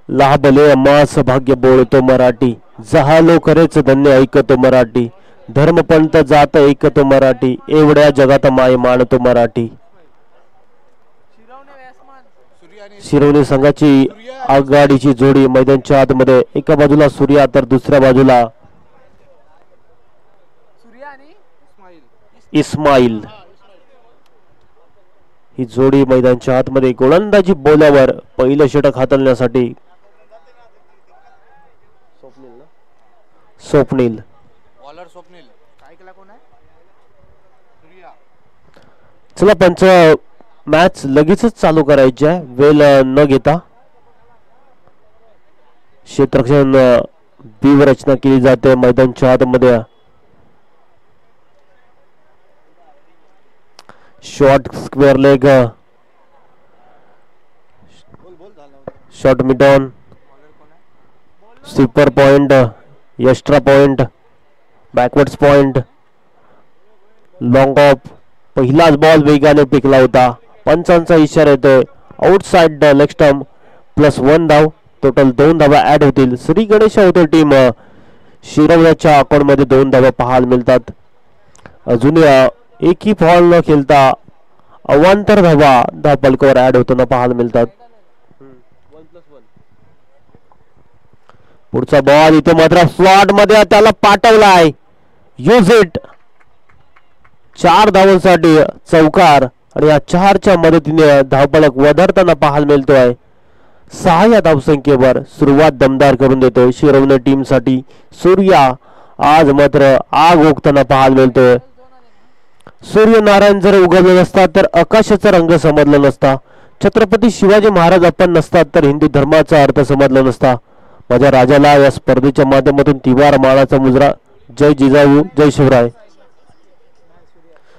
लाभले अमास भाग्य बोलतो मराठी, जहालो खरेच धन्य ऐकतो मराठी, धर्मपंथ जात ऐकतो मराठी, एवढ्या जगात माय मानतो मराठी. शिरवणे संघाची आघाडीची जोडी मैदानच्या आतमध्ये, एका बाजूला सूर्या तर दुसऱ्या बाजूला इस्माईल. ही जोडी मैदानच्या आतमध्ये गोलंदाजी बोलावर पहिलं षटक हाताळण्यासाठी स्वप्नील. चला पंच, मॅच लगेचच चालू करायची आहे, वेळ न घेता. क्षेत्ररक्षण बी रचना केली जाते मैदानच्या आतमध्ये. Short square leg, short mid on, sweeper point, extra point, बॅकवर्ड्स point, long of. पहिलाच बॉल वेगाने फेकला होता, पंचांचा इशारा येतोय. आउटसाइड लेग स्टंप +1 धाव, टोटल 2 धावा ऍड होतील. श्री गणेश होते टीम शिरवण्याच्या अकाउंट मध्ये 2 धावा पाहायला मिळतात. अजून एकही फॉल न खेळता अवांतर धावा धावपलकावर ऍड होताना पाहायला मिळतात. पुढचा बॉल इथे मात्र स्लॉट मध्ये त्याला पाठवलाय, यूज इट. 4 धावांसाठी चौकार आणि या 4च्या मदतीने धावपलक वधारताना पाहायला मिळतोय. 6 या धावसंख्येवर सुरुवात दमदार करून देतोय शिरवणे टीम साठी. सूर्या आज मात्र आग ओकताना पाहायला मिळतोय. सूर्यनारायण जर उगवले नसतात तर आकाशाचा रंग समजला नसता. छत्रपती शिवाजी महाराज आपण नसतात तर हिंदू धर्माचा अर्थ समजला नसता. माझ्या राजाला या स्पर्धेच्या माध्यमातून तिवार मानाचा मुजरा. जय जिजाऊ, जय शिवराय.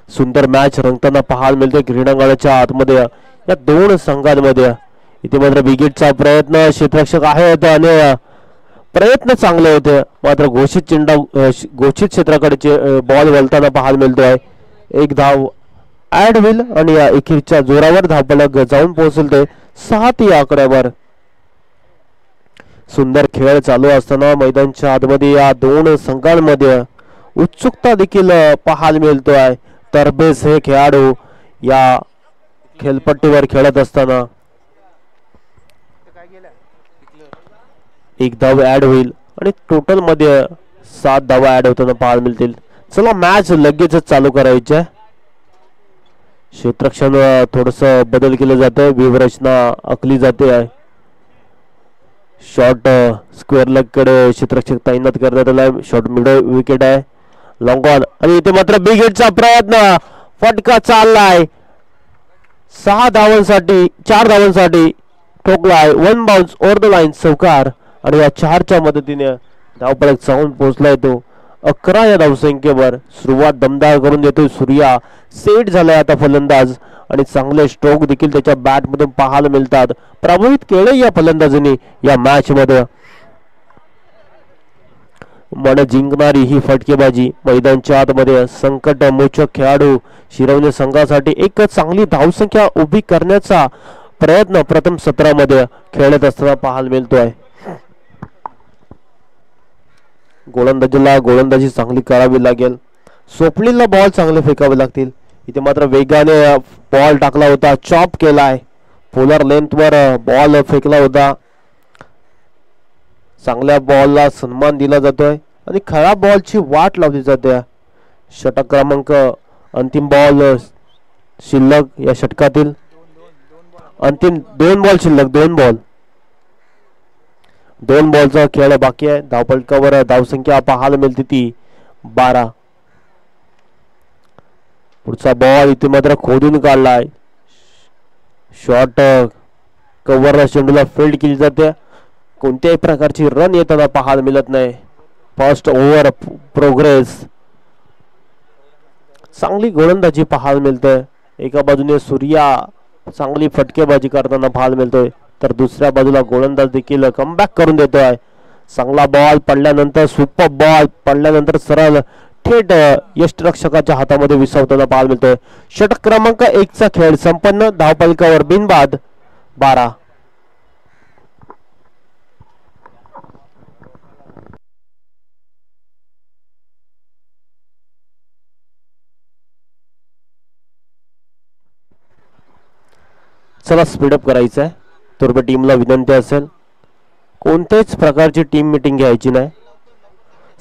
सुंदर मॅच रंगताना पाहायला मिळते क्रीडांगणाच्या आतमध्ये या 2 संघांमध्ये. इथे मात्र विकेटचा प्रयत्न, क्षेत्ररक्षक आहेत आणि प्रयत्न चांगले होते, मात्र घोषित क्षेत्राकडे बॉल वळताना पाहायला मिळतोय. 1 धाव ऍड होईल आणि या एकेरीच्या जोरावर धावपलक जाऊन पोहोचेल ते 7 या आकड्यावर. सुंदर खेळ चालू असताना मैदानच्या आतमध्ये या 2 संघांमध्ये उत्सुकता देखील पाहायला मिळतोय. तरबेज हे खेळाडू या खेळपट्टीवर खेळत असताना 1 धाव ऍड होईल आणि टोटल मध्ये 7 धावा ऍड होताना पाहायला मिळतील. चला मॅच लगेचच चालू करायची आहे. क्षेत्ररक्षण थोडस बदल केलं जातं, व्यूहरचना आखली जाते आहे. शॉर्ट स्क्वेअर लेग कडे क्षेत्ररक्षक तैनात करण्यात आलाय. शॉर्ट मिडल विकेट आहे, लॉंग ऑन आणि इथे मात्र बिग हिटचा प्रयत्न, फटका चाललाय. 4 धावांसाठी ठोकलाय. 1 बाउन्स ओव्हर द लाईन, चौकार आणि या 4च्या मदतीने धावपलक जाऊन पोहोचलाय तो 11 या धावसंख्येवर. सुरुवात दमदार करून देतोय सूर्या. सेट झालाय आता फलंदाज आणि चांगले स्ट्रोक देखील त्याच्या बॅट मधून पाहायला मिळतात. प्रभावित केले या फलंदाजांनी या मॅच मध्ये. मन जिंकणारी ही फटकेबाजी मैदानच्या आतमध्ये. संकट मोचक खेळाडू शिरवणे संघासाठी एक चांगली धावसंख्या उभी करण्याचा प्रयत्न प्रथम सत्रामध्ये खेळत असताना पाहायला मिळतोय. गोलंदाजीला गोलंदाजी चांगली करावी लागेल. स्वप्नीलला बॉल चांगले फेकावे लागतील. इथे मात्र वेगाने बॉल टाकला होता, चॉप केलाय. पोलर लेंथ वर बॉल फेकला होता. चांगल्या बॉलला सन्मान दिला जातोय आणि खराब बॉलची वाट लावली जाते. षटक क्रमांक अंतिम बॉल शिल्लक या षटकातील. अंतिम 2 बॉल शिल्लक, 2 बॉलचा खेळ बाकी आहे. धावपलकावर धावसंख्या पाहायला मिळते ती 12. पुढचा बॉल इथे मात्र खोदून काढलाय. शॉर्ट कव्हरला चेंडूला फील्ड केली जाते. कोणत्याही प्रकारची रन येताना पाहायला मिळत नाही. First over progress. चांगली गोलंदाजी पाहायला मिळते. एका बाजूने सूर्या चांगली फटकेबाजी करताना पाहायला मिळतोय, तर दुसऱ्या बाजूला गोलंदाज देखील कमबॅक करून देतोय. चांगला बॉल पडल्यानंतर, सुपर बॉल पडल्यानंतर सरळ थेट यष्टिरक्षकाच्या हातामध्ये विसावताना पाहायला मिळतोय. षटक क्रमांक 1 चा खेळ संपन्न. धावपलकावर बिनबाद 12. चला स्पीडअप करायचं आहे. तुर्बे टीमला विनंती असेल कोणत्याच प्रकारची टीम मीटिंग घ्यायची नाही,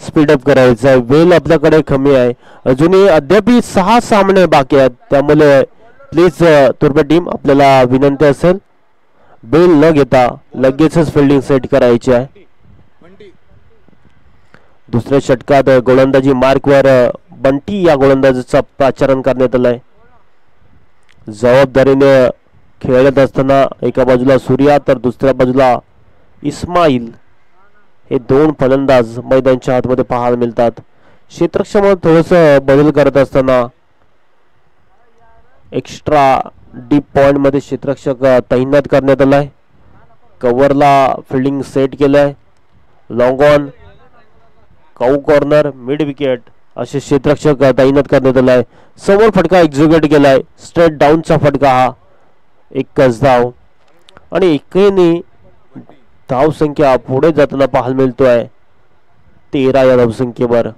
स्पीडअप करायचं आहे. वेळ आपल्याकडे कमी आहे, अजूनही अद्याप 6 सामने बाकी आहेत. त्यामुळे प्लीज तुर्बे टीम आपल्याला विनंती असेल बेल न घेता लगेचच फिल्डिंग सेट करायची आहे. दुसऱ्या षटकात गोलंदाजी मार्कवर बंटी या गोलंदाजीचा प्राचारण करण्यात आलाय. जबाबदारीने खेळत असताना एका बाजूला सूर्या तर दुसऱ्या बाजूला इस्माईल हे 2 फलंदाज मैदानाच्या आतमध्ये पाहायला मिळतात. क्षेत्रक्षेत्रात थोडस बदल करत असताना एक्स्ट्रा डीप पॉइंट मध्ये क्षेत्ररक्षक तैनात करण्यात आलाय. कव्हरला फिल्डिंग सेट केलंय. Long on, cow corner, mid wicket असे क्षेत्ररक्षक तैनात करण्यात आलाय. समोर फटका एक्झिक्यूट केलाय. स्ट्रेट डाऊनचा फटका हा 1 धाव आणि एकेने धाव संख्या पुढे जाताना पाहायला मिळतोय 13 या धावसंख्येवर.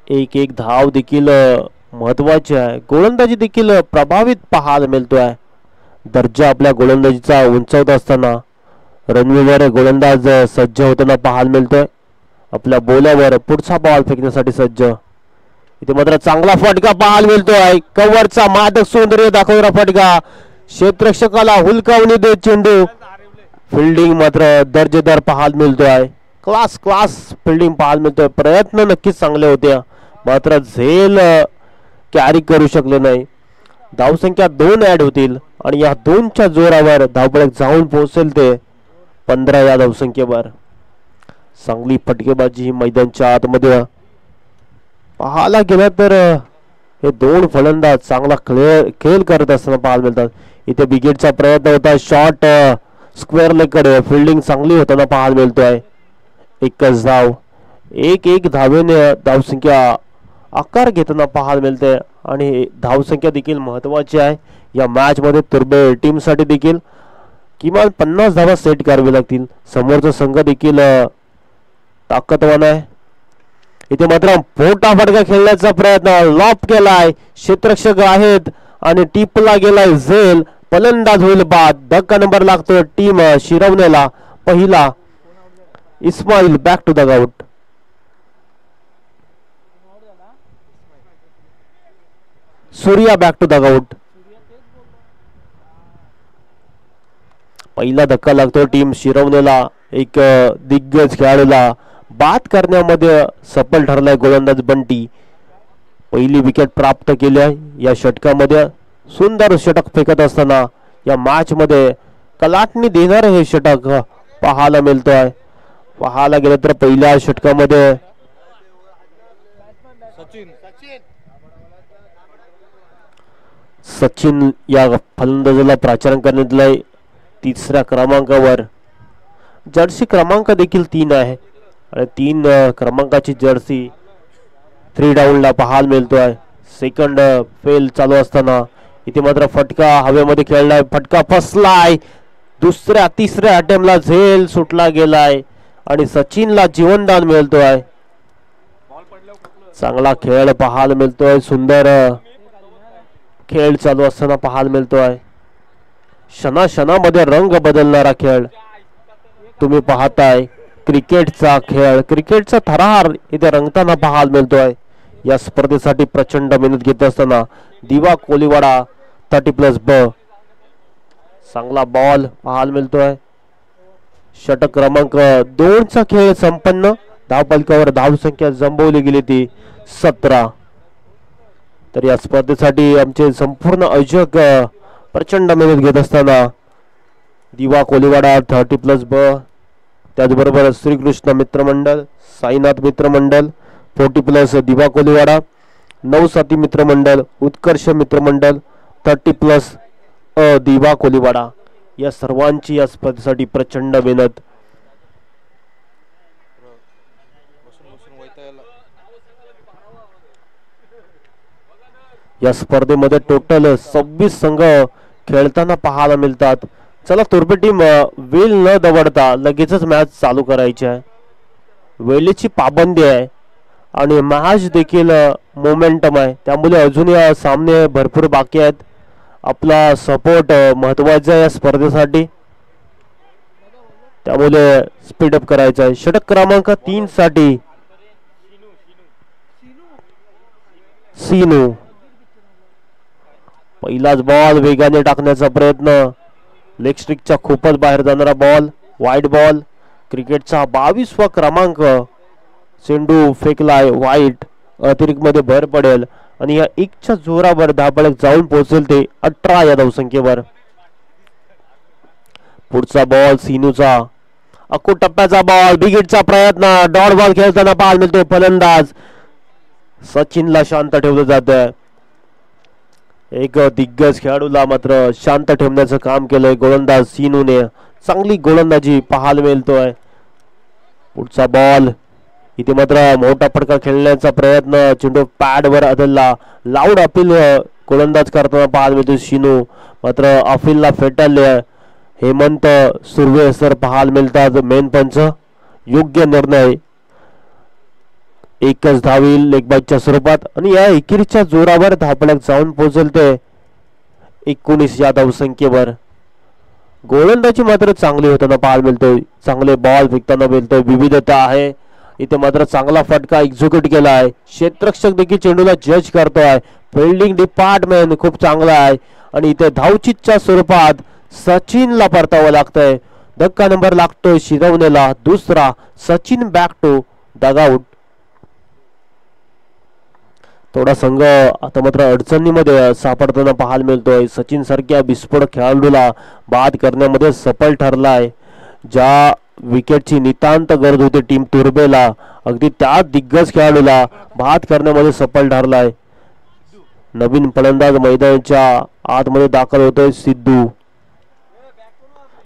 1 धाव देखील महत्वाची आहे. गोलंदाजी देखील प्रभावित पाहायला मिळतोय. दर्जा आपल्या गोलंदाजीचा उंचावत असताना रणवीर गोलंदाज सज्ज होताना पाहायला मिळतोय. आपल्या बोल्यावर पुढचा बॉल फेकण्यासाठी सज्ज. इथे मात्र चांगला फटका पाहायला मिळतोय. कव्हरचा मादक सौंदर्य दाखवणारा फटका, क्षेत्ररक्षकाला हुलकावणी देत चेंडू. फिल्डिंग मात्र दर्जेदार पाहायला मिळतोय. क्लास फिल्डिंग पाहायला मिळतोय. प्रयत्न नक्कीच चांगले होते मात्र झेल कॅरी करू शकले नाही. धावसंख्या 2 ऍड होतील आणि या 2च्या जोरावर धावफलक जाऊन पोहोचेल ते 15 या धावसंख्येवर. चांगली फटकेबाजी मैदानाच्या आतमध्ये पाहायला गेलं तर हे 2 फलंदाज चांगला खेळ करत असताना पाहायला मिळतात. इथे विकेटचा प्रयत्न होता. शॉट स्क्वेअर लेगकडे फिल्डिंग चांगली होताना पाहायला मिळतोय. 1 धाव. 1 धावेने धावसंख्या आकार घेताना पाहायला मिळते आणि धावसंख्या देखील महत्वाची आहे. या मॅच मध्ये तुर्बे टीम साठी देखील किमान 50 धावा सेट करावी लागतील. समोरचा संघ देखील ताकदवान आहे. इथे मात्र मोठा फटका खेळण्याचा प्रयत्न लॉप केलाय. क्षेत्ररक्षक आहेत आणि टिपला गेलाय झेल. फलंदाज होईल बाद. धक्का नंबर लागतो टीम शिरवण्याला. पहिला Ismail back to the out. Surya back to the out. पहिला धक्का लागतो टीम शिरवण्याला. एक दिग्गज खेळाडूला बाद करण्यामध्ये सफल ठरलाय गोलंदाज बंटी. पहिली विकेट प्राप्त केली आहे या षटकामध्ये. सुंदर षटक फेकत असताना या मॅच मध्ये कलाटणी देणारे हे षटक पाहायला मिळतोय. पाहायला गेलं तर पहिल्या षटकामध्ये सचिन या फलंदाजाला प्राचारण करण्यात आलंय 3ऱ्या क्रमांकावर. जर्सी क्रमांक देखील 3 आहे आणि 3 क्रमांकाची जर्सी 3 डाऊनला पाहायला मिळतोय. सेकंड फेल चालू असताना इथे मात्र फटका हवेमध्ये खेळलाय. फटका फसलाय. दुसऱ्या 3ऱ्या अटेम्प्टला झेल सुटला गेलाय आणि सचिनला जीवनदान मिळतोय. चांगला खेळ पाहायला मिळतोय. सुंदर खेळ चालू असताना पाहायला मिळतोय. क्षणामध्ये रंग बदलणारा खेळ तुम्ही पाहताय. क्रिकेटचा खेळ, क्रिकेटचा थरार इथे रंगताना पाहायला मिळतोय. या स्पर्धेसाठी प्रचंड मेहनत घेत असताना दिवा कोलीवाडा 30+ब. चांगला बॉल पाहायला मिळतोय. षटक क्रमांक 2चा खेळ संपन्न. धावफलकावर धावसंख्या जंबवली गेली ती 17. तर या स्पर्धेसाठी आमचे संपूर्ण आयोजक प्रचंड मेहनत घेत असताना दिवा कोलीवाडा 30+ब, त्याचबरोबर श्रीकृष्ण मित्रमंडळ, साईनाथ मित्रमंडळ 40+ दिवा कोलीवाडा, नवसाथी मित्रमंडळ, उत्कर्ष मित्रमंडळ 30+ दिवा कोलीवाडा या सर्वांची या स्पर्धेसाठी प्रचंड मेहनत. या स्पर्धेमध्ये टोटल 26 संघ खेळताना पाहायला मिळतात. चला तुर्बे टीम वेळ न दवडता लगेचच मॅच चालू करायची आहे. वेळेची पाबंदी आहे आणि मॅच देखील मोमेंटम आहे, त्यामुळे अजून या सामने भरपूर बाकी आहेत आपला सपोर्ट महत्वाचा आहे या स्पर्धेसाठी, त्यामुळे स्पीडअप करायचं आहे. षटक क्रमांक 3 साठी सीनू. पहिलाच बॉल वेगाने टाकण्याचा प्रयत्न, लेग स्ट्रिकच्या खूपच बाहेर जाणारा बॉल, वाईड बॉल. क्रिकेटचा 22वा क्रमांक. चेंडू फेकलाय वाईट, अतिरिक्त मध्ये भर पडेल आणि या एकच्या जोरावर धाबळक जाऊन पोहोचेल ते 18 या धावसंख्येवर. पुढचा बॉल सीनूचा, अकू टप्प्याचा बॉल, बिगिटचा प्रयत्न, डॉट बॉल खेळताना पाहायला मिळतोय. फलंदाज सचिनला शांत ठेवलं जात आहे. एक दिग्गज खेळाडूला मात्र शांत ठेवण्याचं काम केलंय गोलंदाज सीनूने. चांगली गोलंदाजी पाहायला मिळतोय. पुढचा बॉल, इथे मात्र मोठा फटका खेळण्याचा प्रयत्न, चेंडू पॅड वर आदळला. लाऊड अपील गोलंदाज करताना पाहायला मिळतो सीनू, मात्र अपीलला फेटाळले. हेमंत सुर्वे सर पाहायला मिळतात मेन पंच. योग्य निर्णय. एकच धावील लेग बाईटच्या स्वरूपात आणि या एकेरीच्या जोरावर धापळक जाऊन पोहोचल ते 19 या धावसंख्येवर. गोलंदाजी मात्र चांगली होताना पाहायला मिळतोय. चांगले बॉल फेकताना मिळतोय, विविधता आहे. इथे मात्र चांगला फटका एक्झिक्यूट केला आहे. क्षेत्ररक्षक देखील चेंडूला जज करतोय. फिल्डिंग डिपार्टमेंट खूप चांगला आहे आणि इथे धावचीतच्या स्वरूपात सचिनला परतावं लागतंय. धक्का नंबर लागतोय शिरवणेला, दुसरा. Sachin back to dugout. थोडा संघ आता मात्र अडचणीमध्ये सापडताना पाहायला मिळतोय. सचिन सारख्या विस्फोटक खेळाडूला बाद करण्यामध्ये सफल ठरलाय. ज्या विकेटची नितांत गरज होती टीम तुर्बेला, अगदी त्या दिग्गज खेळाडूला बाद करण्यामध्ये सफल ठरलाय. नवीन फलंदाज मैदानाच्या आतमध्ये दाखल होतोय सिद्धू.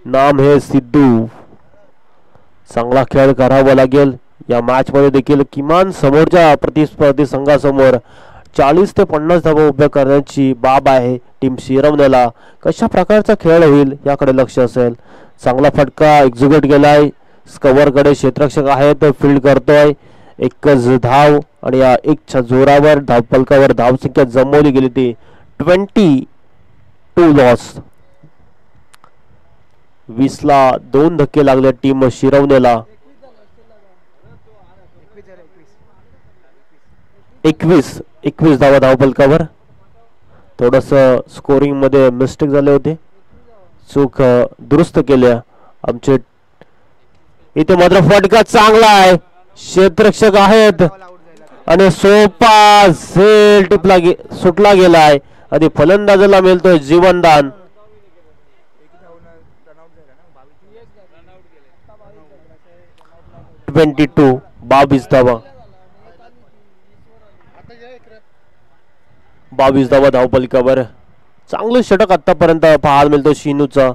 नाम हे सिद्धू. चांगला खेळ करावा लागेल या मॅच मध्ये देखील. किमान समोरच्या प्रतिस्पर्धी संघासमोर 40 ते 50 धावा उभ्या करण्याची बाब आहे टीम शिरवण्याला. कशा प्रकारचा खेळ होईल याकडे लक्ष असेल. चांगला फटका एक्झिक्यूट केलाय. कव्हर कडे क्षेत्ररक्षक आहेत, फील्ड करतोय. एकच धाव आणि या एकच्या जोरावर धावफलकावर धावसंख्या जमवली गेली ती 22 लॉस. 20 ला 2 धक्के लागले टीम शिरवण्याला. 21 धावा धावफलकावर. थोडस स्कोरिंग मध्ये मिस्टेक झाले होते, चूक दुरुस्त केल्या आमचे. इथे मात्र फटका चांगला आहे, क्षेत्ररक्षक आहेत आणि सोपा झेल टिपला सुटला गेलाय आणि फलंदाजाला मिळतोय जीवनदान. 22 धावा. 22 धावा धावफलकावर. चांगलं षटक आतापर्यंत पाहायला मिळतो शिनूचा.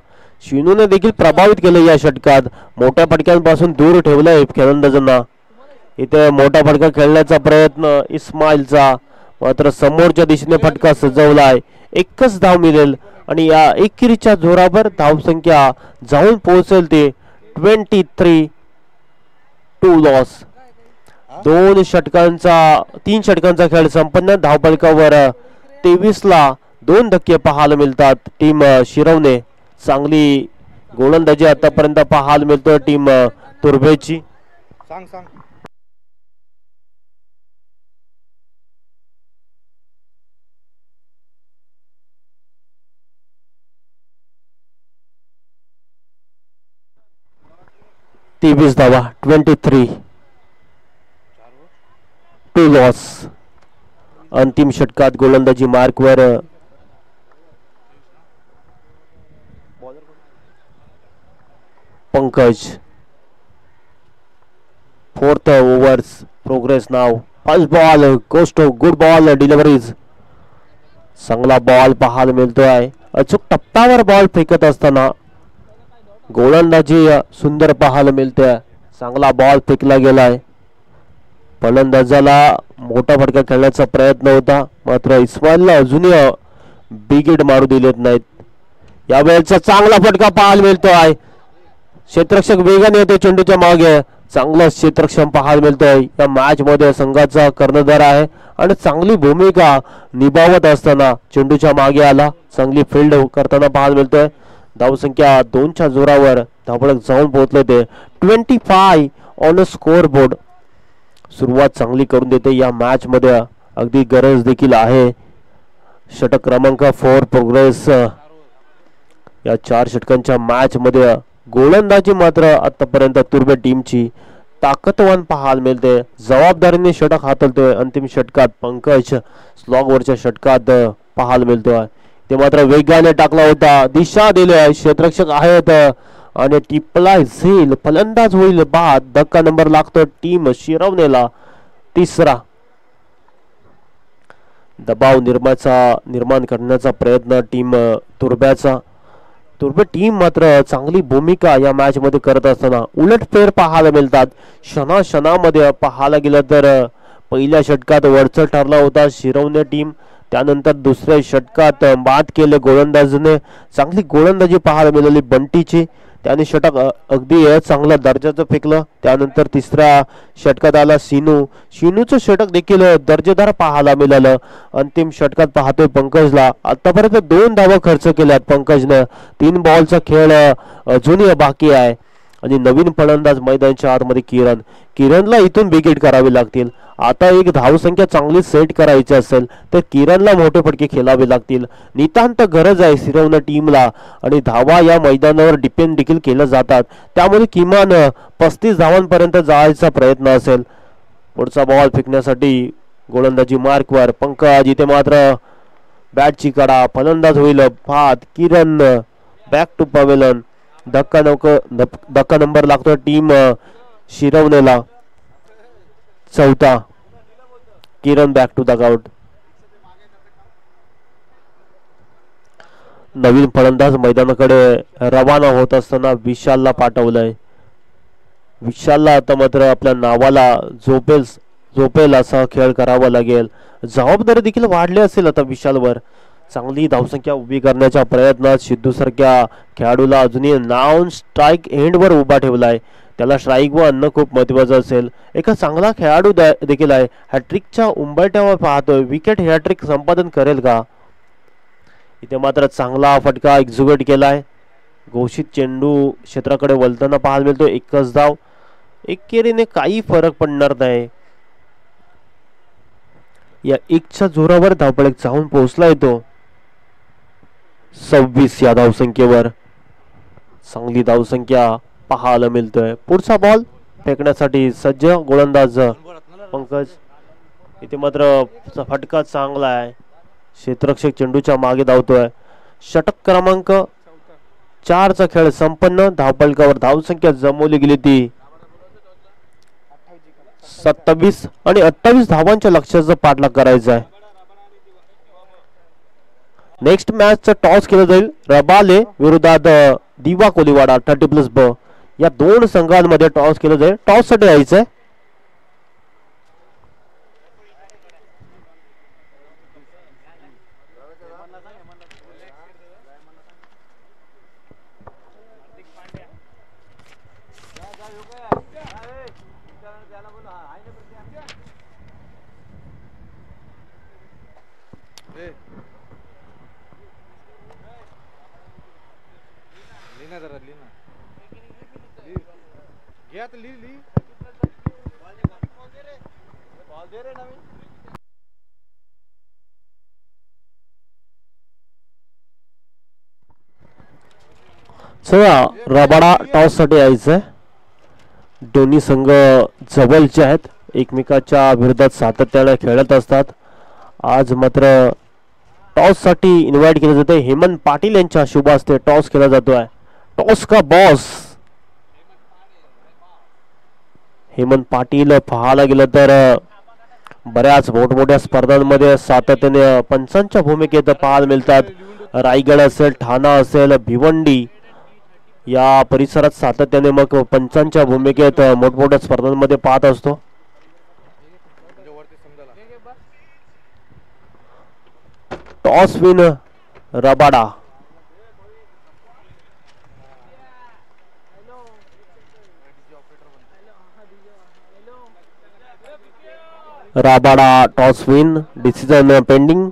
शिनूने देखील प्रभावित केलं या षटकात. मोठ्या फटक्यांपासून दूर ठेवलंय फलंदाजांना. इथे मोठा फटका खेळण्याचा प्रयत्न इस्माईलचा, मात्र समोरच्या दिशेने फटका सजवलाय. एकच धाव मिळेल आणि या एकेरीच्या जोरावर धावसंख्या जाऊन पोहोचेल ते 23 लॉस. 3 षटकांचा खेळ संपन्न. धावफलकावर 23 ला 2 धक्के पाहायला मिळतात टीम शिरवणे. चांगली गोलंदाजी आतापर्यंत पाहायला मिळतोय टीम तुर्भेची. 23 धावा. 23 लॉस. अंतिम षटकात गोलंदाजी मार्कवर पंकज. 4th ओव्हर्स प्रोग्रेस नाव. First ball goes to good ball deliveries. चांगला बॉल पाहायला मिळतोय. अचूक टप्प्यावर बॉल फेकत असताना गोलंदाजी सुंदर पाहायला मिळते. चांगला बॉल फेकला गेलाय. फलंदाजाला मोठा फटका खेळण्याचा प्रयत्न होता, मात्र इस्माईलला अजूनही बिग हिट मारू दिलेत नाहीत. यावेळेचा चांगला फटका पाहायला मिळतोय. क्षेत्ररक्षक वेगाने येते चेंडूच्या मागे. चांगला क्षेत्ररक्षण पाहायला मिळतोय. या मॅच मध्ये संघाचा कर्णधार आहे आणि चांगली भूमिका निभावत असताना चेंडूच्या मागे आला, चांगली फील्ड करताना पाहायला मिळतोय. धावसंख्या 2च्या जोरावर धावपळक जाऊन पोहोचले ते 25 ऑन स्कोर बोर्ड. सुरुवात चांगली करून देते या मॅच मध्ये, अगदी गरज देखील आहे. षटक क्रमांक 4 प्रोग्रेस. या 4 षटकांच्या मॅच मध्ये गोलंदाजी मात्र आतापर्यंत तुर्बे टीमची ताकदवान पाहायला मिळते. जबाबदारीने षटक हाताळतोय. अंतिम षटकात पंकज स्लॉगवरच्या षटकात पाहायला मिळतोय. ते मात्र वेगाने टाकला होता, दिशा दिली आहे, क्षेत्ररक्षक आहेत आणि टिपला झेल, फलंदाज होईल बाद. धक्का नंबर लागतो टीम शिरवणेला. तिसरा दबाव निर्माण करण्याचा प्रयत्न टीम तुर्ब्याचा. तुर्बे टीम मात्र चांगली भूमिका या मॅच मध्ये करत असताना उलटफेर पाहायला मिळतात. क्षणामध्ये पाहायला गेलं तर पहिल्या षटकात वरचढ ठरला होता शिरवणे टीम. त्यानंतर दुसऱ्या षटकात बाद केले गोलंदाजीने. चांगली गोलंदाजी पाहायला मिळाली बंटीची. त्याने षटक अगदी चांगल्या दर्जाचं फेकलं. त्यानंतर तिसऱ्या षटकात आला शिनूचं षटक देखील दर्जेदार पाहायला मिळालं. अंतिम षटकात पाहतोय पंकजला. आतापर्यंत 2 धावा खर्च केल्यात पंकजनं. 3 बॉलचा खेळ अजूनही बाकी आहे आणि नवीन फलंदाज मैदानाच्या आतमध्ये किरणला इथून विकेट करावी लागतील. आता एक धावसंख्या चांगली सेट करायची असेल तर किरणला मोठे फटके खेळावे लागतील. नितांत गरज आहे शिरवणे टीमला आणि धावा या मैदानावर डिपेंड देखील केल्या जातात. त्यामुळे किमान 35 धावांपर्यंत जायचा प्रयत्न असेल. पुढचा बॉल फेकण्यासाठी गोलंदाजी मार्कवर पंकज. इथे मात्र बॅटची कडा, फलंदाज होईल बाद. किरण बॅक टू पवेलन. धक्का नंबर लागतो टीम शिरवणेला. चौथा. किरण बॅक टू द आउट. नवीन फलंदाज मैदानाकडे रवाना होत असताना विशालला पाठवलंय. विशालला आता मात्र आपल्या नावाला झोपेल असा खेळ करावा लागेल. जबाबदारी देखील वाढली असेल आता विशालवर. चांगली धावसंख्या उभी करण्याच्या प्रयत्नात सिद्धू सारख्या खेळाडूला अजूनही नॉन स्ट्राईक एंडवर उभा ठेवलाय. त्याला स्ट्राईक वर आणणं खूप महत्वाचं असेल. एका चांगला खेळाडू देखील आहे. हॅट्रिकच्या उंबरठ्यावर पाहतोय. विकेट हॅट्रिक संपादन करेल का? इथे मात्र चांगला फटका एक्झिक्यूट केलाय. घोषित चेंडू क्षेत्राकडे वळताना पाहायला मिळतो. 1च धाव. एकेरीने काही फरक पडणार नाही. या 1च्या जोरावर धावपळक जाऊन पोहोचलाय तो 26 या धावसंख्येवर. चांगली धावसंख्या पाहायला मिळतोय. पुढचा बॉल फेकण्यासाठी सज्ज गोलंदाज पंकज. इथे मात्र फटका चांगला आहे. क्षेत्ररक्षक चेंडूच्या मागे धावतोय. षटक क्रमांक 4चा खेळ संपन्न. धावपळकावर धावसंख्या जमवली गेली ती 27 आणि 28 धावांच्या लक्ष्याचा पाठलाग करायचा आहे. नेक्स्ट मॅचचा टॉस केला जाईल रबाले विरोधात दिवा कोलीवाडा 30+ब. या 2 संघांमध्ये टॉस केला जाईल. टॉस साठी यायचंय. चला रबाडा टॉस साठी यायचंय. दोन्ही संघ जवळचे आहेत. एकमेकाच्या विरोधात सातत्याने खेळत असतात. आज मात्र टॉस साठी इन्व्हाइट केले जाते. हेमंत पाटील यांच्या शुभ हस्ते टॉस केला जातोय. टॉस का बॉस हेमंत पाटील पाहायला गेलं तर बऱ्याच मोठमोठ्या स्पर्धांमध्ये सातत्याने पंचांच्या भूमिकेत पाहायला मिळतात. रायगड असेल, ठाणा असेल, भिवंडी या परिसरात सातत्याने मग पंचांच्या भूमिकेत मोठमोठ्या स्पर्धांमध्ये पाहत असतो. Toss win Rabada. Rabada toss win, decision pending.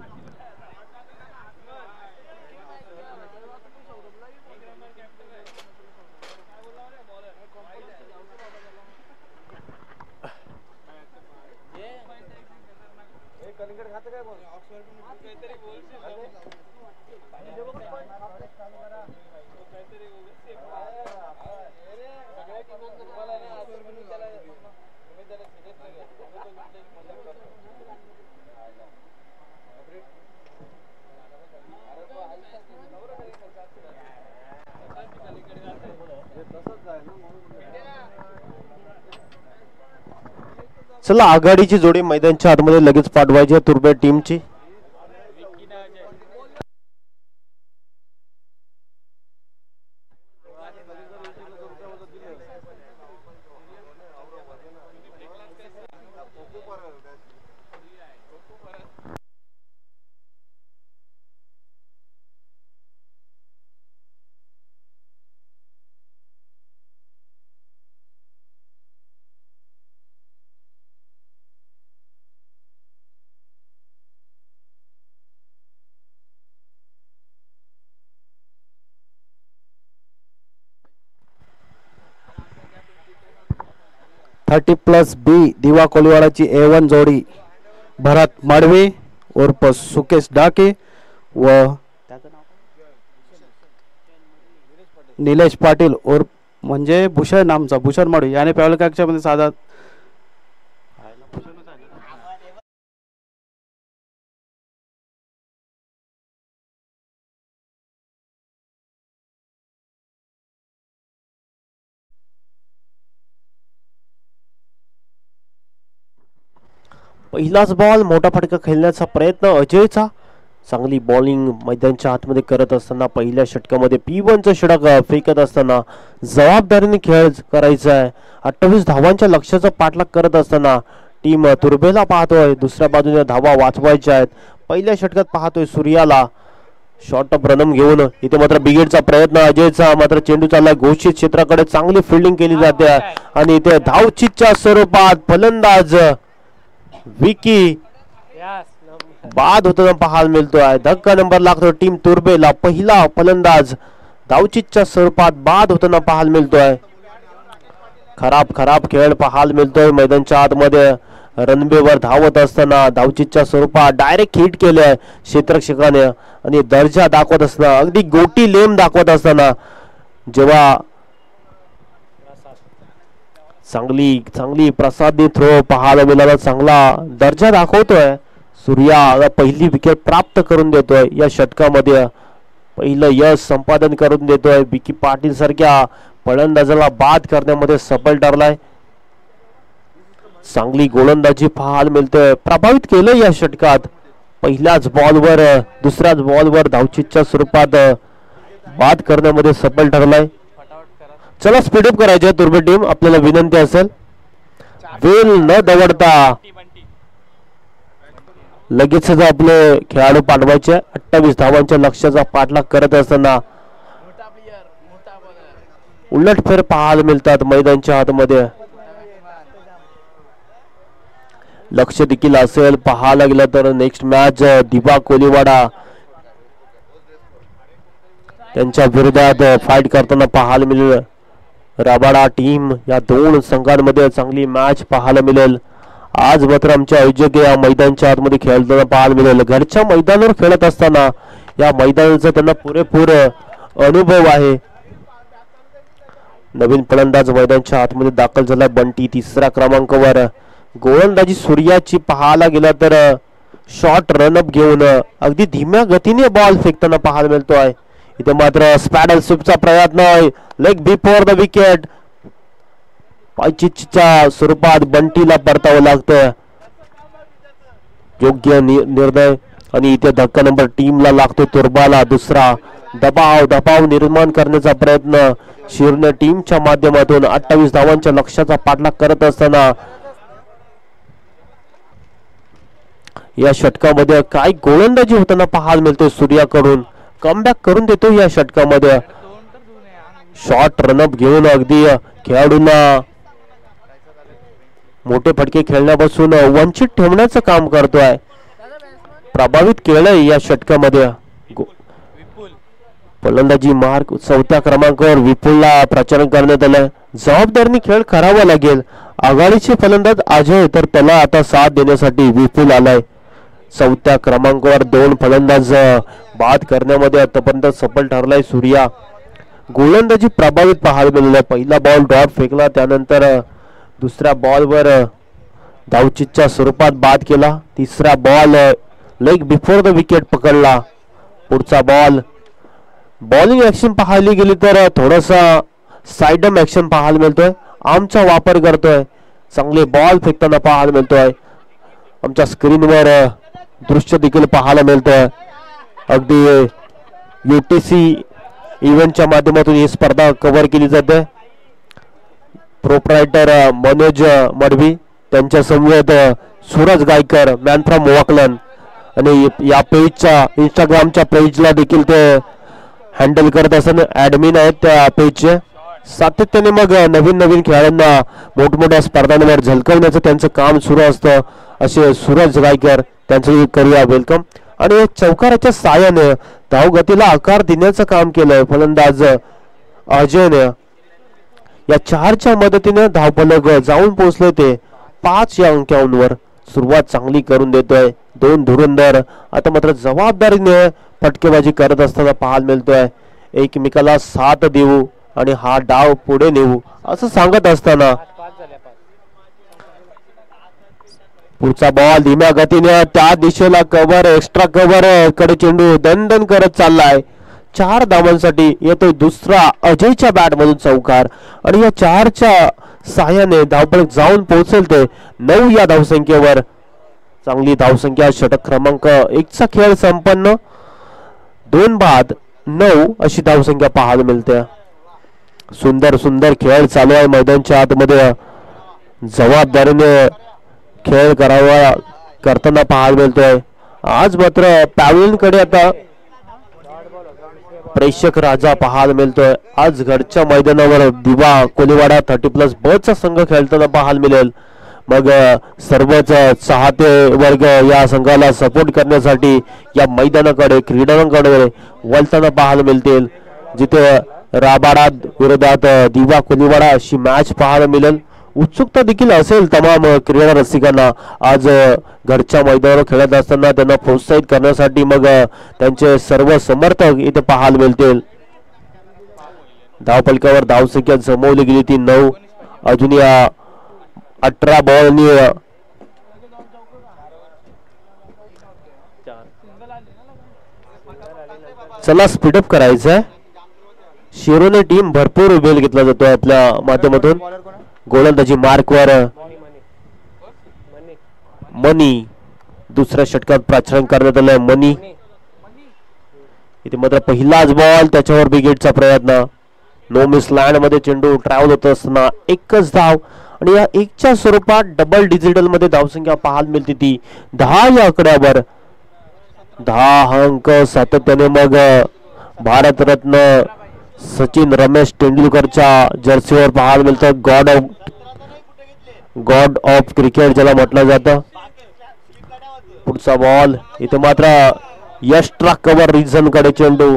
चला आघाडीची जोडी मैदानच्या आतमध्ये लगेच पाठवायची आहे तुर्बे टीमची. +30 दिवा कोलीवाडाची A1 जोडी भरत माडवे उर्फ सुकेश डाके व निलेश पाटील उर्फ म्हणजे भूषण नामचा भूषण माडवे याने पॅवल कक्षामध्ये साधा पहिलाच बॉल मोठा फटका खेळण्याचा प्रयत्न अजयचा. चांगली बॉलिंग मैदानच्या आतमध्ये करत असताना पहिल्या षटकामध्ये P1चं षटक फेकत असताना जबाबदारीने खेळ करायचा आहे. 28 धावांच्या लक्ष्याचा पाठलाग करत असताना टीम तुर्बेला पाहतोय. दुसऱ्या बाजूने धावा वाचवायच्या आहेत. पहिल्या षटकात पाहतोय सूर्याला शॉर्ट ऑफ रनम घेऊन. इथे मात्र बिगेडचा प्रयत्न अजयचा, मात्र चेंडू चाललाय घोषित क्षेत्राकडे. चांगली फिल्डिंग केली जाते आणि इथे धावचीतच्या स्वरूपात फलंदाज विकी बाद होताना पाहायला मिळतोय. धक्का नंबर लागतो टीम तुर्बेला. पहिला फलंदाज धावचीतच्या स्वरूपात बाद होताना पाहायला मिळतोय. खराब खेळ पाहायला मिळतोय मैदानच्या आतमध्ये. रणबेवर धावत असताना धावचीतच्या स्वरूपात डायरेक्ट हिट केले क्षेत्ररक्षकाने आणि दर्जा दाखवत असताना अगदी गोटी लेम दाखवत असताना जेव्हा चांगली प्रसादी थ्रो पाहायला मिळाला. चांगला दर्जा दाखवतोय. सूर्या पहिली विकेट प्राप्त करून देतोय. या षटकामध्ये पहिलं यश संपादन करून देतोय. विकी पाटील सारख्या फलंदाजाला बाद करण्यामध्ये सफल ठरलाय. चांगली गोलंदाजी पाहायला मिळतोय. प्रभावित केलं या षटकात. पहिल्याच बॉलवर दुसऱ्याच बॉलवर धावचीतच्या स्वरूपात बाद करण्यामध्ये सफल ठरलाय. चला स्पीडअप करायचे तुर्बे टीम. आपल्याला विनंती असेल वेळ न दवडता लगेचच आपले खेळाडू पाठवायचे. 28 धावांच्या लक्ष्याचा पाठलाग करत असताना उलटफेर पाहायला मिळतात मैदानच्या आतमध्ये. लक्ष देखील असेल पाहायला गेलं तर नेक्स्ट मॅच दिवा कोलीवाडा त्यांच्या विरोधात फाईट करताना पाहायला मिळेल. राबाडा टीम या दोन संघांमध्ये चांगली मॅच पाहायला मिळेल. आज मात्र आमच्या आयोजक या मैदानच्या आतमध्ये खेळताना पाहायला मिळेल. घरच्या मैदानावर खेळत असताना या मैदानाचा त्यांना पुरेपूर अनुभव आहे. नवीन फलंदाज मैदानच्या आतमध्ये दाखल झाला बंटी. तिसऱ्या क्रमांकावर गोलंदाजी सूर्याची पाहायला गेला तर शॉर्ट रनअप घेऊन अगदी धीम्या गतीने बॉल फेकताना पाहायला मिळतोय. इथे मात्र स्पॅडल स्वीपचा प्रयत्न. Leg before the wicket. पायचीच्या स्वरूपात बंटीला परतावं लागतं. योग्य निर्णय. आणि इथे धक्का नंबर टीमला लागतो तुर्बाला. दुसरा दबाव निर्माण करण्याचा प्रयत्न शिरने टीमच्या माध्यमातून 28 धावांच्या लक्ष्याचा पाठलाग करत असताना या षटकामध्ये काय गोलंदाजी होताना पाहायला मिळते. सूर्याकडून कमबॅक करून देतो या षटकामध्ये. शॉर्ट रनअप घेऊन अगदी खेळाडूंना मोठे फटके खेळण्यापासून वंचित ठेवण्याचं काम करतोय, प्रभावित केलंय या षटकामध्ये. फलंदाजी मार्क 4थ्या क्रमांकावर विपुलला प्रचारण करण्यात आलं. जबाबदारीने खेळ करावा लागेल. आघाडीचे फलंदाज अजय, तर त्याला आता साथ देण्यासाठी विपुल आलाय. 4थ्या क्रमांकावर 2 फलंदाज बाद करण्यामध्ये आतापर्यंत सफल ठरलाय सूर्या. गोलंदाजी प्रभावित पाहायला मिळाला. पहिला बॉल डॉट फेकला, त्यानंतर दुसऱ्या बॉलवर धावचीतच्या स्वरूपात बाद केला. तिसरा ball leg before the wicket पकडला. पुढचा बॉल बॉलिंग ऍक्शन पाहायला गेली तर थोडासा साइडम ऍक्शन पाहायला मिळतोय. आमचा वापर करतोय, चांगले बॉल फेकताना पाहायला मिळतोय. आमच्या स्क्रीनवर दृश्य देखील पाहायला मिळतोय. अगदी UTC इव्हेंटच्या माध्यमातून ही स्पर्धा कव्हर केली जाते. प्रोप्रायटर मनोज मडवी, त्यांच्या समवेत सूरज गायकर, मॅन फ्रॉम वॉकलन, आणि या पेजच्या इंस्टाग्रामच्या पेजला देखील ते हँडल करत असताना ऍडमिन आहेत त्या पेजचे. सातत्याने मग नवीन खेळाडूंना मोठमोठ्या स्पर्धांवर झलकवण्याचं त्यांचं काम सुरू असतं. असे सूरज गायकर, त्यांचं करूया वेलकम. आणि चौकाराच्या साहाय्याने धावगतीला आकार देण्याचं काम केलंय फलंदाज अजयने. या 4च्या मदतीने धावफलक जाऊन पोहोचले ते 5 या अंकांवर. सुरुवात चांगली करून देतोय 2 धुरंधर. आता मात्र जबाबदारीने फटकेबाजी करत असताना पाहायला मिळतोय. एकमेकाला साथ देऊ आणि हा डाव पुढे नेऊ असं सांगत असताना पुढचा बॉल धीम्या गतीने त्या दिशेला कव्हर, एक्स्ट्रा कव्हर कडे चेंडू दणदण करत चाललाय. 4 धावांसाठी येतोय दुसरा अजयच्या बॅट मधून चौकार. आणि या 4च्या साहाय्याने धावफलक जाऊन पोहोचेल ते 9 या धावसंख्येवर. चांगली धावसंख्या. षटक क्रमांक 1चा खेळ संपन्न. 2 बाद 9 अशी धावसंख्या पाहायला मिळते. सुंदर खेळ चालू आहे मैदानाच्या आतमध्ये. जबाबदारीने खेळ करावा करताना पाहायला मिळतोय. आज मात्र पॅव्हलियन कडे आता प्रेक्षक राजा पाहायला मिळतोय. आज घरच्या मैदानावर दिवा कोलीवाडा 30+ ब चा संघ खेळताना पाहायला मिळेल. मग सर्वच चाहते वर्ग या संघाला सपोर्ट करण्यासाठी या मैदानाकडे, क्रीडांगणाकडे वळताना पाहायला मिळतील. जिथे राबाडा विरोधात दिवा कोलीवाडा अशी मॅच पाहायला मिळेल. उत्सुकता देखील असेल तमाम क्रीडा रसिकांना. आज घरच्या मैदानावर खेळत असताना त्यांना प्रोत्साहित करण्यासाठी मग त्यांचे सर्व समर्थक इथे पाहायला मिळतील. धावफलकावर धावसंख्या जमवली गेली ती 9. अजून या 18 बॉलनी चला स्पीडअप करायचंय. शिरोने टीम भरपूर वेळ घेतला जातोय आपल्या माध्यमातून. गोलंदाजी मार्कवर मनी, दुसऱ्या षटकात प्रचारण करण्यात आलंय मनी. इथे मात्र पहिलाच बॉल, त्याच्यावर बिगेटचा प्रयत्न. नो मिस लँड मध्ये चेंडू ट्रॅव्हल होत असताना एकच धाव. आणि या 1च्या स्वरूपात डबल डिजिटल मध्ये धावसंख्या पाहायला मिळते ती 10 या आकड्यावर. 10 अंक सातत्याने मग भारतरत्न सचिन रमेश तेंडुलकरच्या जर्सीवर पाहायला मिळतं. गॉड ऑफ क्रिकेट ज्याला म्हटलं जातं. पुढचा बॉल, इथे मात्र एक्स्ट्रा कव्हर रिझन कडे चेंडू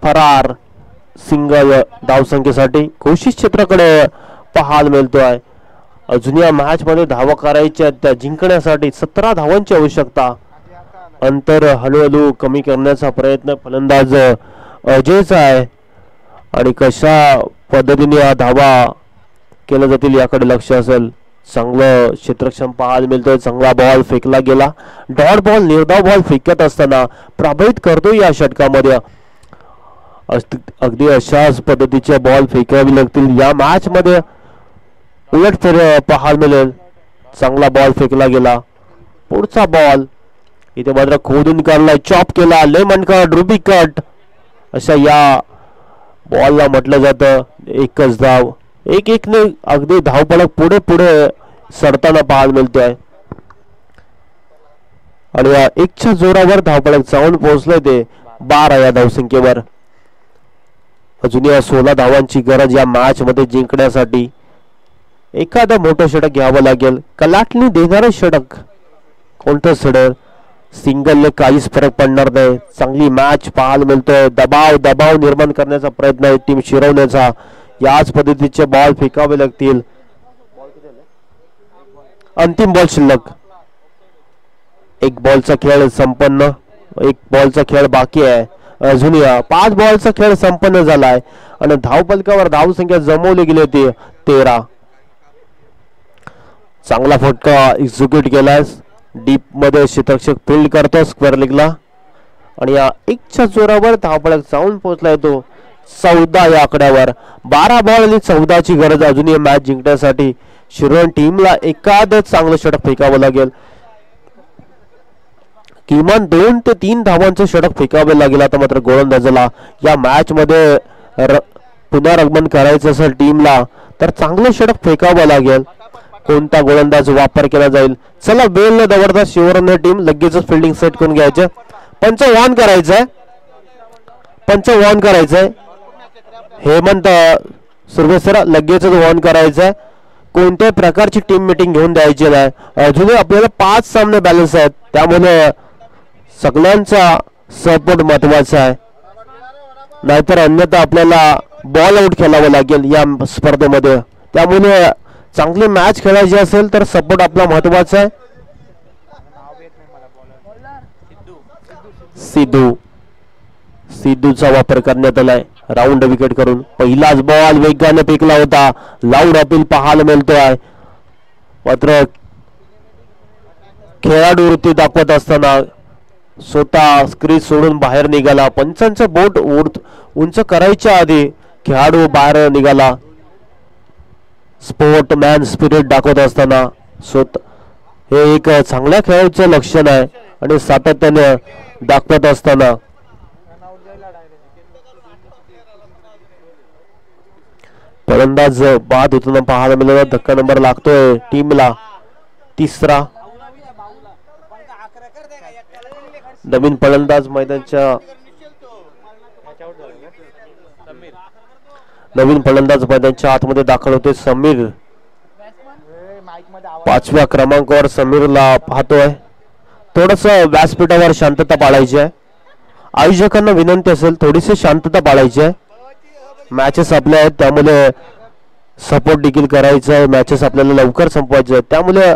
फरार. सिंगल धावसंख्येसाठी कोशिश क्षेत्राकडे पाहायला मिळतोय. अजून या मॅच मध्ये धावा करायच्या, त्या जिंकण्यासाठी 17 धावांची आवश्यकता. अंतर हळूहळू कमी करण्याचा प्रयत्न फलंदाज अजयचा आहे. आणि कशा पद्धतीने या धावा केल्या जातील याकडे लक्ष असेल. चांगलं क्षेत्रक्षम पाहायला मिळतोय. चांगला बॉल फेकला गेला. डॉट बॉल, निर्धाव बॉल फेकत असताना प्रभावित करतो या षटकामध्ये. अगदी अशाच पद्धतीचे बॉल फेकावे लागतील या मॅच मध्ये. उलटफेर पाहायला मिळेल. चांगला बॉल फेकला गेला. पुढचा बॉल इथे मात्र खोदून काढलाय, चॉप केला. लेमन कट, रुबी कट अशा या बॉलला म्हटलं जातं. एकच धाव. 1-1 ने अगदी धावफलक पुढे पुढे सरताना पाहायला मिळतोय. आणि या 1च्या जोरावर धावफलक जाऊन पोहोचले ते 12 या धावसंख्येवर. अजून या 16 धावांची गरज या मॅच मध्ये जिंकण्यासाठी. एखादं मोठं षटक घ्यावं लागेल. कलाटणी देणारं षटक कोणतं सडर सिंगलने काहीच फरक पडणार नाही. चांगली मॅच पाहायला मिळतोय. दबाव निर्माण करण्याचा प्रयत्न आहे टीम शिरवण्याचा. याच पद्धतीचे बॉल फेकावे लागतील. अंतिम बॉल शिल्लक. एक बॉलचा खेळ संपन्न. एक बॉलचा खेळ बाकी आहे. अजूनही 5 बॉलचा खेळ संपन्न झालाय आणि धावफलकावर धावसंख्या जमवली गेली होती 13. चांगला फटका एक्झिक्यूट केलाय. डीप मध्ये क्षेत्ररक्षक फील्ड करतो स्क्वेअर लेगला आणि या 1च्या जोरावर धावफलक जाऊन पोहोचलाय तो 14 या आकड्यावर. 12 बॉल आणि 14ची गरज अजूनही मॅच जिंकण्यासाठी. शिरोन टीमला एखादं चांगलं षटक फेकावं लागेल. किमान 2 ते 3 धावांचं षटक फेकावे लागेल. आता मात्र गोलंदाजाला या मॅच मध्ये पुनरागमन करायचं असेल टीमला तर चांगलं षटक फेकावं लागेल. कोणता गोलंदाज वापर केला जाईल. चला वेळ न दवडता शिवरन टीम लगेचच फिल्डिंग सेट करून घ्यायचे. पंच ऑन करायचंय. हेमंत सुरवेसर लगेचच ऑन करायचंय. कोणत्याही प्रकारची टीम मीटिंग घेऊन द्यायची नाही. अजूनही आपल्याला 5 सामने बॅलन्स आहेत त्यामुळे सगळ्यांचा सपोर्ट महत्वाचा आहे. नाहीतर अन्यथा आपल्याला बॉल आउट खेळावं लागेल या स्पर्धेमध्ये. त्यामुळे चांगली मॅच खेळायची असेल तर सपोर्ट आपला महत्वाचा आहे. सिद्धूचा वापर करण्यात आलाय राऊंड विकेट करून. पहिलाच बॉल वेगाने फेकला होता. लाऊड अपील पाहायला मिळतोय. मात्र खेळाडू वृत्ती दाखवत असताना स्वतः स्क्रीन सोडून बाहेर निघाला. पंचांचं बोट उंच करायच्या आधी खेळाडू बाहेर निघाला. स्पोर्टमॅन स्पिरिट दाखवत असताना हे एक चांगल्या खेळाडूचं लक्षण आहे आणि सातत्याने दाखवत असताना फलंदाज बाद होताना पाहायला मिळाला. धक्का नंबर लागतोय टीमला 3रा. नवीन फलंदाज मैदानाच्या आतमध्ये दाखल होते समीर. 5व्या क्रमांकावर समीरला पाहतोय. थोडस व्यासपीठावर शांतता पाळायची आहे. आयोजकांना विनंती असेल थोडीशी शांतता पाळायची आहे. मॅचेस आपल्या आहेत त्यामुळे सपोर्ट देखील करायचं आहे. मॅचेस आपल्याला लवकर संपवायचे आहेत त्यामुळे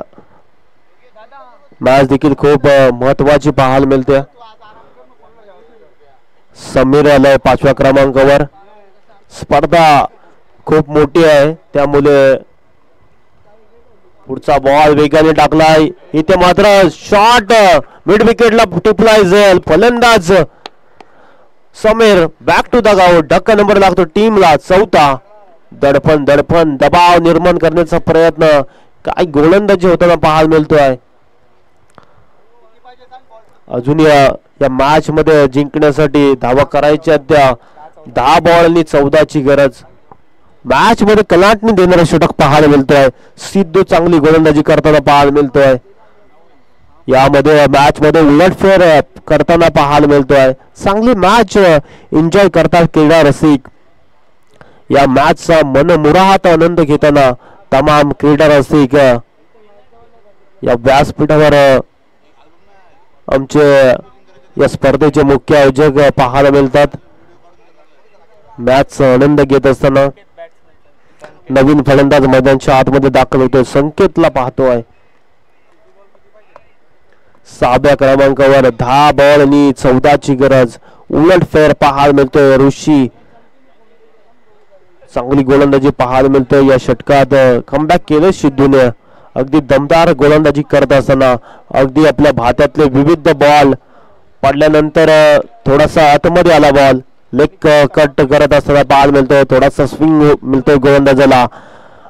मॅच देखील खूप महत्वाची पाहायला मिळते. समीर आलाय 5व्या क्रमांकावर. स्पर्धा खूप मोठी आहे त्यामुळे पुढचा बॉल वेगाने टाकलाय. इथे मात्र शॉट मिड विकेटला टिपलाय जाईल. फलंदाज Samir back to dugout. धक्का नंबर लागतो टीमला 4था. दडपण दबाव निर्माण करण्याचा प्रयत्न काय गोलंदाजी होताना पाहायला मिळतोय. अजून या मॅच मध्ये जिंकण्यासाठी धावा करायच्या त्या 10 बॉल आणि 14ची गरज. मॅच मध्ये कलाटणी देणारा षटक पाहायला मिळतोय. सिद्धू चांगली गोलंदाजी करताना पाहायला मिळतोय. यामध्ये मॅच मध्ये उलटफेर करताना पाहायला मिळतोय. चांगली मॅच एन्जॉय करतात क्रीडा रसिक. या मॅचचा मनमुराद आनंद घेताना तमाम क्रीडा रसिक या व्यासपीठावर आमचे या स्पर्धेचे मुख्य आयोजक पाहायला मिळतात. मॅचचा आनंद घेत असताना नवीन फलंदाज मैदानाच्या आतमध्ये दाखल होतोय. संकेतला पाहतोय. 6व्या क्रमांकावर 10 बॉल आणि 14ची गरज. उलट फेर पाहायला मिळतोय. ऋषी चांगली गोलंदाजी पाहायला मिळतोय. या षटकात कमबॅक केलं सिद्धूने. अगदी दमदार गोलंदाजी करत असताना अगदी आपल्या भात्यातले विविध बॉल पडल्यानंतर थोडासा आतमध्ये आला बॉल. लेग कट करत असताना पाहायला मिळतोय. थोडासा स्विंग मिळतोय गोलंदाजाला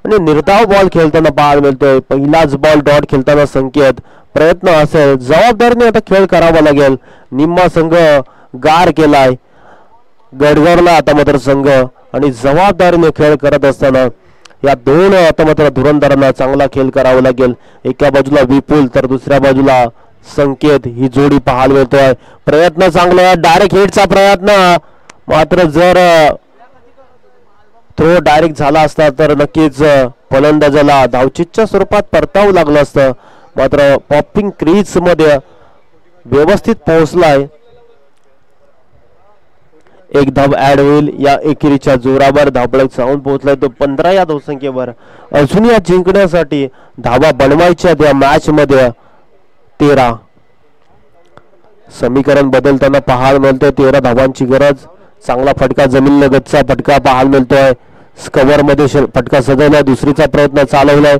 आणि निर्धाव बॉल खेळताना पाहायला मिळतोय. पहिलाच बॉल डॉट खेळताना संकेत. प्रयत्न असेल जबाबदारीने आता खेळ करावा लागेल. निम्मा संघ गार केलाय. गडगडला आता मात्र संघ आणि जबाबदारीने खेळ करत असताना या 2 आता मात्र धुरंधरांना चांगला खेळ करावा लागेल. एका बाजूला विपुल तर दुसऱ्या बाजूला संकेत. ही जोडी पाहायला मिळतोय. प्रयत्न चांगला डायरेक्ट हिटचा प्रयत्न. मात्र जर थ्रो डायरेक्ट झाला असता तर नक्कीच फलंदाजाला धावचीच्या स्वरूपात परतावं लागलं असतं, मात्र पॉपिंग क्रीज मध्ये व्यवस्थित पोहोचलाय. एक धाव ऍड होईल. या एकेरीच्या जोरावर धावपळक जाऊन पोहोचलाय तो 15 या धावसंख्येवर. अजून या जिंकण्यासाठी धावा बनवायच्या त्या मॅच मध्ये 13. समीकरण बदलताना पाहायला मिळतोय. 13 धावांची गरज. चांगला फटका जमीन लगतचा फटका पाहायला मिळतोय. कव्हर मध्ये फटका सजवलाय. दुसरीचा प्रयत्न चालवलाय.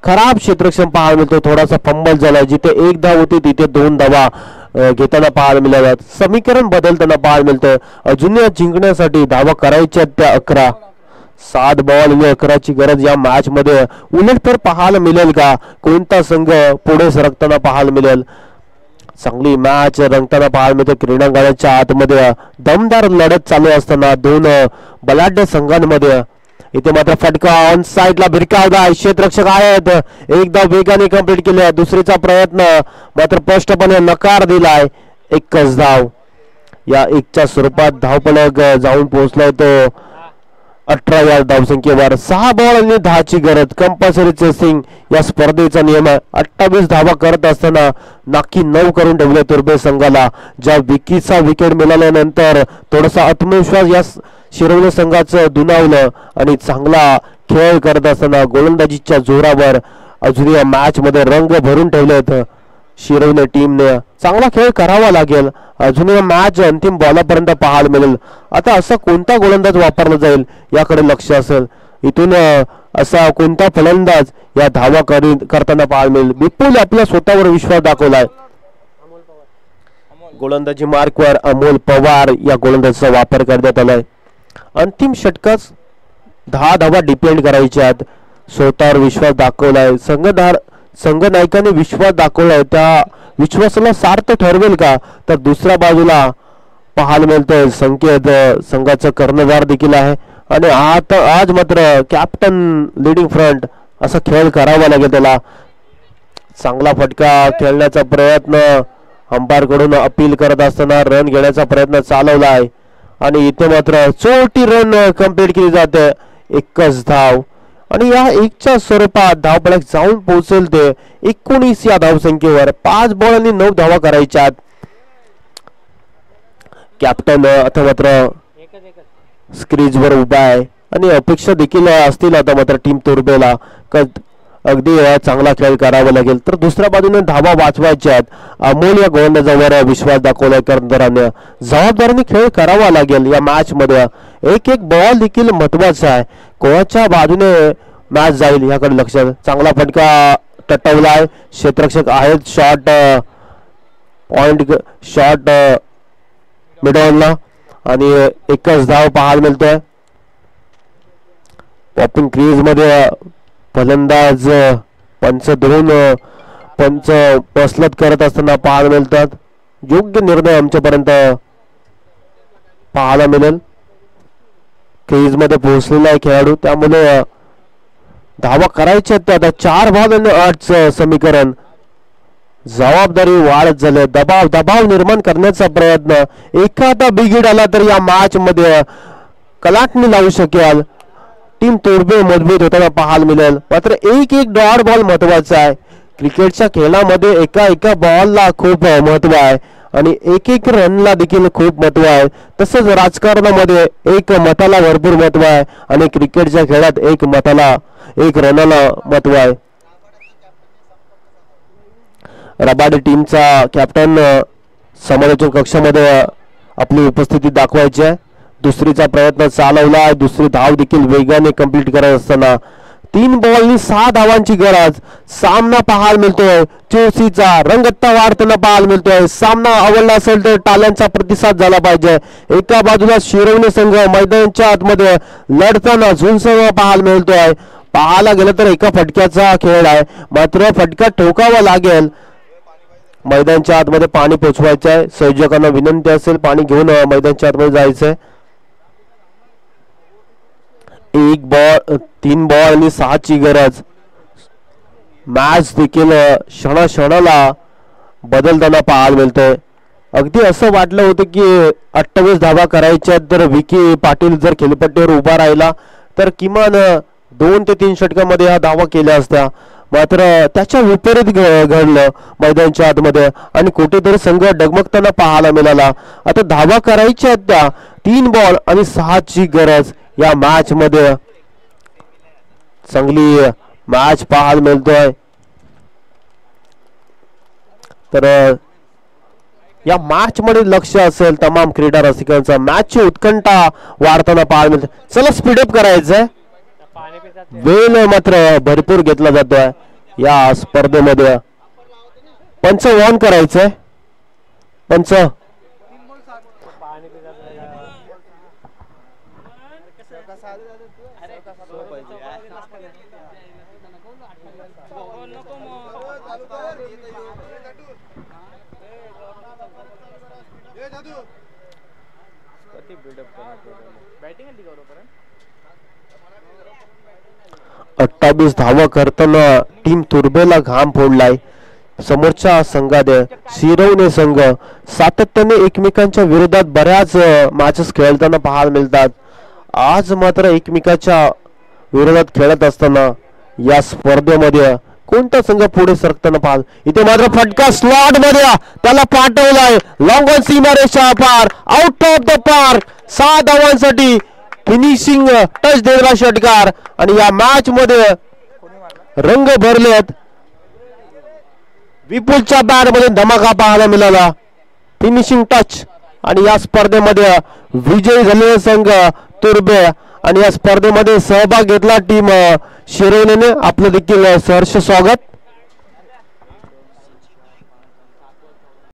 खराब क्षेत्रक्षण पाहायला मिळतो. थोडासा फंबल झालाय. जिथे एक धाव होती तिथे 2 धावा घेताना पाहायला मिळाल्यात. समीकरण बदलताना पाहायला मिळतोय. अजून जिंकण्यासाठी धावा करायच्या त्या 11. 7 बॉल आणि 11ची गरज या मॅच मध्ये. उलट तर पाहायला मिळेल का? कोणता संघ पुढे सरकताना पाहायला मिळेल? चांगली मॅच रंगताना पाहायला मिळते. क्रीडांगणाच्या आतमध्ये दमदार लढत चालू असताना 2 बलाढ्य संघांमध्ये. इथे मात्र फटका ऑन साइडला भिरकावला. क्षेत्ररक्षक आहेत. एकदा वेगाने कंप्लीट केले. दुसरीचा प्रयत्न मात्र स्पष्टपणे नकार दिलाय. 1च धाव. या 1च्या स्वरूपात धावफलक जाऊन पोहोचलाय तो 18 या धावसंख्येवर. 6 बॉल आणि 10ची गरज. कंपल्सरी चेसिंग या स्पर्धेचा नियम आहे. 28 धावा करत असताना नाकी 9 करून ठेवले तुर्भे संघाला. ज्या विकीचा विकेट मिळाल्यानंतर थोडासा आत्मविश्वास या शिरवणे संघाचं दुणावलं आणि चांगला खेळ करत असताना गोलंदाजीच्या जोरावर अजून या मॅच मध्ये रंग भरून ठेवलेत शिरवणे टीमने. चांगला खेळ करावा लागेल. अजून या मॅच अंतिम बॉलापर्यंत पाहायला मिळेल. आता असा कोणता गोलंदाज वापरला जाईल याकडे लक्ष असेल. इथून असा कोणता फलंदाज या धावा करताना पाहायला मिळेल. विपुल आपल्या स्वतःवर विश्वास दाखवलाय. गोलंदाजी मार्कवर अमोल पवार या गोलंदाजाचा वापर करण्यात आलाय. अंतिम षटकात 10 धावा डिपेंड करायच्यात. स्वतःवर विश्वास दाखवलाय. संघनायकाने विश्वास दाखवलाय. त्या विश्वासाला सार्थ ठरवेल का? तर दुसऱ्या बाजूला पाहायला मिळतोय संकेत संघाचा कर्णधार देखील आहे. आणि आज मात्र कॅप्टन लिडिंग फ्रंट असा खेळ करावा लागेल त्याला. चांगला फटका खेळण्याचा प्रयत्न अंपायर कडून अपील करत असताना रन घेण्याचा प्रयत्न चालवलाय. आणि इथे मात्र 40 रन कंप्लीट केली जाते. 1च धाव. आणि या 1च्या स्वरूपात धावफलक जाऊन पोहोचेल ते 19 या धावसंख्येवर. 5 बॉल आणि 9 धावा करायच्यात. कॅप्टन आता मात्र स्क्रीजवर उभा आहे आणि अपेक्षा देखील असतील आता मात्र टीम तुर्बेला अगदी चांगला खेळ करावा लागेल. तर दुसऱ्या बाजूने धावा वाचवायच्यात. अमोल या गोलंदाजावर विश्वास दाखवलाय कर्णधाराने. जबाबदारीने खेळ करावा लागेल या मॅच मध्ये. एक बॉल देखील महत्वाचा आहे. कोणाच्या बाजूने मॅच जाईल याकडे लक्ष. चांगला फटका टटवलाय. क्षेत्ररक्षक आहेत. शॉट पॉइंट शॉट मिडॉनला आणि 1च धाव पाहायला मिळतोय. पॉपिंग क्रीज मध्ये फलंदाज पंच मसलत करत असताना पाहायला मिळतात. योग्य निर्णय आमच्यापर्यंत पाहायला मिळेल. क्रीज मध्ये पोहोचलेला आहे खेळाडू. त्यामुळे धावा करायच्या त्या आता 4 बॉल आणि 8चं समीकरण. जबाबदारी वाढत झाले. दबाव निर्माण करण्याचा प्रयत्न. एखादा बिघीड आला तर या मॅच मध्ये कलाटणी लावू शकेल. टीम तुर्बे मजबूत होताना पाहायला मिळेल. मात्र एक डॉट बॉल महत्वाचा आहे. क्रिकेटच्या खेळामध्ये एका बॉलला खूप महत्व आहे आणि एक रनला देखील खूप महत्व आहे. तसंच राजकारणामध्ये 1 मताला भरपूर महत्व आहे आणि क्रिकेटच्या खेळात 1 रनाला महत्व आहे. रबाडे टीमचा कॅप्टन समालोचन कक्षामध्ये आपली उपस्थिती दाखवायची आहे. दुसरीचा प्रयत्न चालवला. दुसरी धाव देखील वेगाने कंप्लीट करत असताना 3 बॉलनी 6 धावांची गरज. सामना पाहायला मिळतोय. चुरशीचा रंगत्ता वाढताना पाहायला मिळतोय. सामना आवडला असेल तर टाळ्यांचा प्रतिसाद झाला पाहिजे. एका बाजूला शिरवणे संघ मैदानाच्या आतमध्ये लढताना झुंजताना पाहायला मिळतोय. पाहायला गेलं तर एका फटक्याचा खेळ आहे. मात्र फटका ठोकावा लागेल. मैदानाच्या आतमध्ये पाणी पोचवायचं आहे. संयोजकांना विनंती असेल पाणी घेऊन मैदानाच्या आतमध्ये जायचंय. 3 बॉल आणि 6ची गरज. मॅच देखील क्षणाला बदलताना पाहायला मिळतोय. अगदी असं वाटलं होतं की 28 धावा करायच्या तर विकी पाटील जर खेळपट्टीवर उभा राहिला तर किमान 2 ते 3 षटकामध्ये ह्या धावा केल्या असत्या, मात्र त्याच्या विपरीत घडलं मैदानाच्या आतमध्ये आणि कुठेतरी संघ डगमगताना पाहायला मिळाला. आता धावा करायच्या त्या 3 बॉल आणि 6 ची गरज या मॅच मध्ये. चांगली मॅच पाहायला मिळतोय. तर या मॅच मध्ये लक्ष असेल तमाम क्रीडा रसिकांचा, मॅचची उत्कंठा वाढताना पाहायला मिळते. चला स्पीडअप करायचंय, वेळ मात्र भरपूर घेतला जातोय या स्पर्धेमध्ये. पंच ऑन करायचंय. पंच अठ्ठावीस धावा करताना टीम तुर्बेला घाम फोडलाय. समोरच्या संघाने शिरवणे संघ सातत्याने एकमेकांच्या विरोधात बऱ्याच मॅचेस खेळताना पाहायला मिळतात. आज मात्र एकमेकांच्या विरोधात खेळत असताना या स्पर्धेमध्ये कोणता संघ पुढे सरकताना पाहाल. इथे मात्र फटका स्लॉट मध्ये त्याला पाठवलाय. लॉंग ऑन सीमारेषा पार, आउट ऑफ द पार्क. 6 धावांसाठी फिनिशिंग टच देणारा षटकार आणि या मॅच मध्ये रंग भरलेत. विपुलच्या बॅट मध्ये धमाका पाहायला मिळाला. फिनिशिंग टच आणि या स्पर्धेमध्ये विजयी झालेला संघ तुर्बे आणि या स्पर्धेमध्ये सहभाग घेतला टीम शिरवणेने. आपलं देखील सहर्ष स्वागत.